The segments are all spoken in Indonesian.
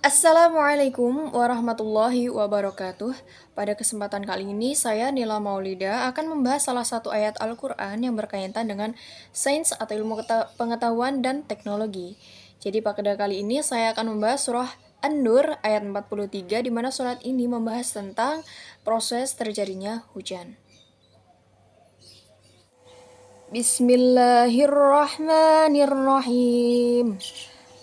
Assalamualaikum warahmatullahi wabarakatuh. Pada kesempatan kali ini, saya Nila Maulida akan membahas salah satu ayat Al-Quran yang berkaitan dengan sains atau ilmu pengetahuan dan teknologi. Jadi pada kali ini saya akan membahas surah An-Nur ayat 43, di mana surat ini membahas tentang proses terjadinya hujan. Bismillahirrahmanirrahim.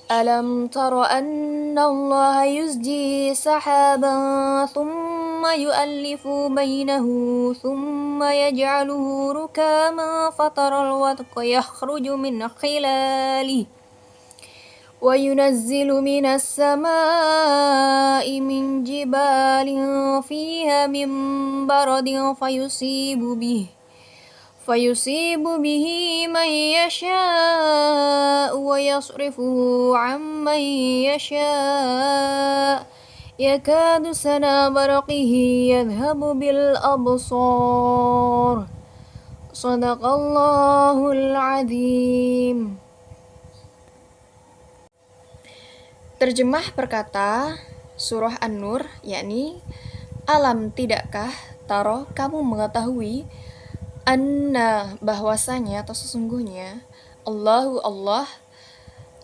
Alam tara anna Allah yuzji sahaban thumma yu'allifu bainahu thumma yaj'aluhu rukaman fataral wadqa yakhruju min khilalihi wa yunazzilu minas samaa'i min jibalin fiha min baradin فيصيب به من يشاء ويصرفه عمن يشاء يكاد سنا برقه يذهب بالأبصار صدق الله العظيم. Terjemah perkata surah An-Nur, yakni alam tidakkah, taro kamu mengetahui, anna bahwasanya atau sesungguhnya, Allah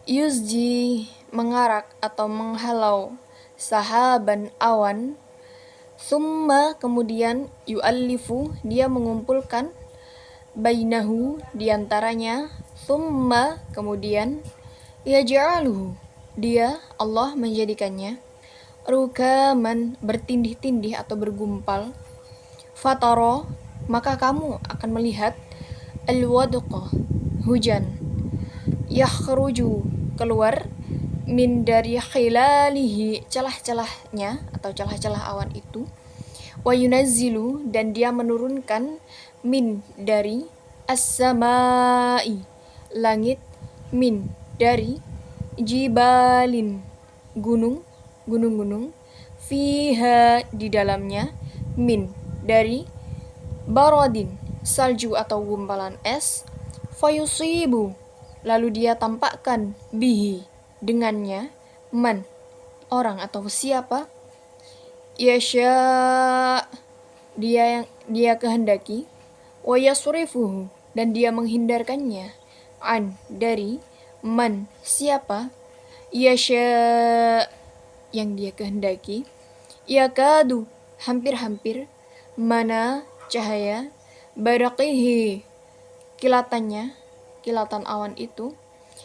yuzji mengarak atau menghalau, sahaban awan, summa kemudian yu'allifu dia mengumpulkan, bainahu diantaranya, summa kemudian yaj'aluhu dia Allah menjadikannya, rukaman bertindih-tindih atau bergumpal, fataro maka kamu akan melihat, al-wadqa hujan, yakhruju keluar, min dari khilalihi celah-celahnya atau celah-celah awan itu, wa yunazzilu dan dia menurunkan, min dari, as-samai langit, min dari, jibalin gunung-gunung, fiha di dalamnya, min dari, baradin salju atau gumpalan es, fayusibu lalu dia tampakkan, bihi dengannya, man orang atau siapa, yasha dia kehendaki, wa yasrifuhu dan dia menghindarkannya, an dari, man siapa, yasha yang dia kehendaki, yakadu hampir-hampir, mana cahaya, baraqihi kilatan awan itu,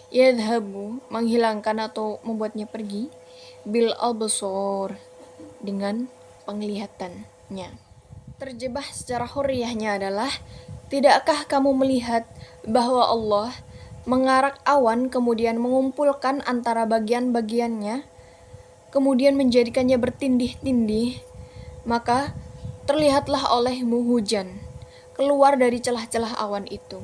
yadhabu menghilangkan atau membuatnya pergi, bil absor dengan penglihatannya. Terjemah secara hurriyahnya adalah, tidakkah kamu melihat bahwa Allah mengarak awan kemudian mengumpulkan antara bagian-bagiannya, kemudian menjadikannya bertindih-tindih, maka terlihatlah olehmu hujan keluar dari celah-celah awan itu.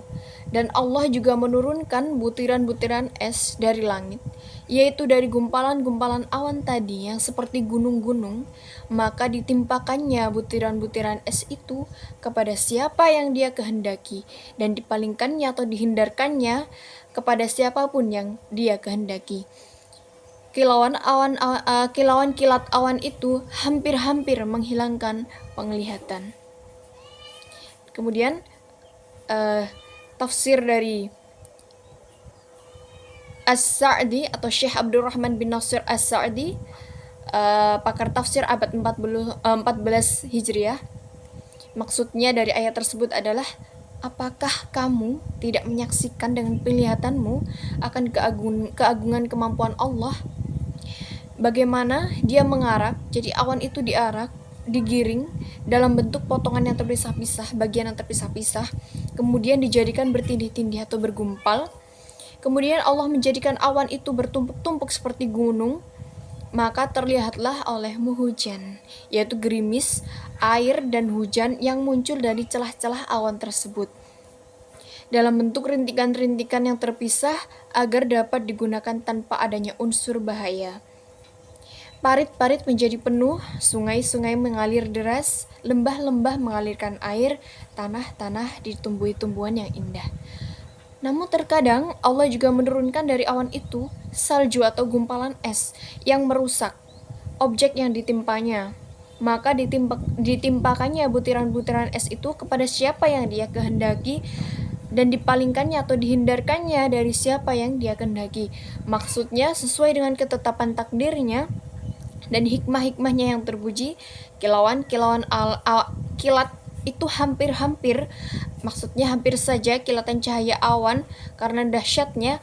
Dan Allah juga menurunkan butiran-butiran es dari langit, yaitu dari gumpalan-gumpalan awan tadi yang seperti gunung-gunung, maka ditimpakannya butiran-butiran es itu kepada siapa yang dia kehendaki, dan dipalingkannya atau dihindarkannya kepada siapapun yang dia kehendaki. Kilauan kilat awan itu hampir-hampir menghilangkan penglihatan. Kemudian tafsir dari As-Sa'di atau Syekh Abdurrahman bin Nasir As-Sa'di, pakar tafsir abad 14 Hijriah. Maksudnya dari ayat tersebut adalah, apakah kamu tidak menyaksikan dengan penglihatanmu akan keagungan kemampuan Allah? Bagaimana dia mengarak, jadi awan itu diarak, digiring dalam bentuk potongan yang terpisah-pisah, bagian yang terpisah-pisah, kemudian dijadikan bertindih-tindih atau bergumpal. Kemudian Allah menjadikan awan itu bertumpuk-tumpuk seperti gunung, maka terlihatlah olehmu hujan, yaitu gerimis, air dan hujan yang muncul dari celah-celah awan tersebut dalam bentuk rintikan-rintikan yang terpisah agar dapat digunakan tanpa adanya unsur bahaya. Parit-parit menjadi penuh, sungai-sungai mengalir deras, lembah-lembah mengalirkan air, tanah-tanah ditumbuhi tumbuhan yang indah. Namun terkadang Allah juga menurunkan dari awan itu salju atau gumpalan es yang merusak objek yang ditimpanya. Maka ditimpakannya butiran-butiran es itu kepada siapa yang dia kehendaki, dan dipalingkannya atau dihindarkannya dari siapa yang dia kehendaki. Maksudnya sesuai dengan ketetapan takdirnya dan hikmah-hikmahnya yang terpuji. Kilauan-kilauan kilat itu hampir-hampir, maksudnya hampir saja kilatan cahaya awan karena dahsyatnya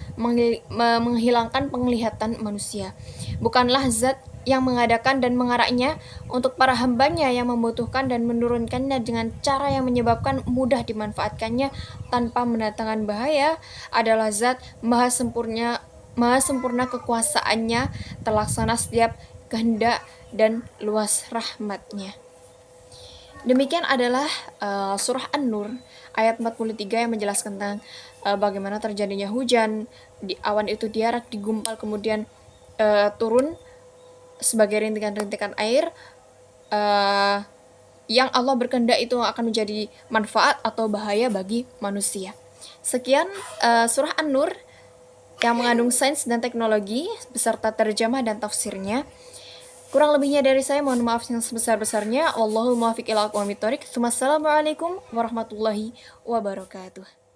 menghilangkan penglihatan manusia. Bukanlah zat yang mengadakan dan mengaraknya untuk para hambanya yang membutuhkan dan menurunkannya dengan cara yang menyebabkan mudah dimanfaatkannya tanpa mendatangkan bahaya, adalah zat maha sempurna kekuasaannya, terlaksana setiap kehendak dan luas rahmatnya. Demikian adalah surah An-Nur ayat 43 yang menjelaskan tentang bagaimana terjadinya hujan, awan itu diarak, digumpal, kemudian turun sebagai rintikan-rintikan air yang Allah berkehendak itu akan menjadi manfaat atau bahaya bagi manusia. Sekian surah An-Nur yang mengandung sains dan teknologi beserta terjemah dan tafsirnya. Kurang lebihnya dari saya mohon maaf yang sebesar-besarnya. Wallahul muwaffiq ila aqwamit thoriq. Wassalamualaikum warahmatullahi wabarakatuh.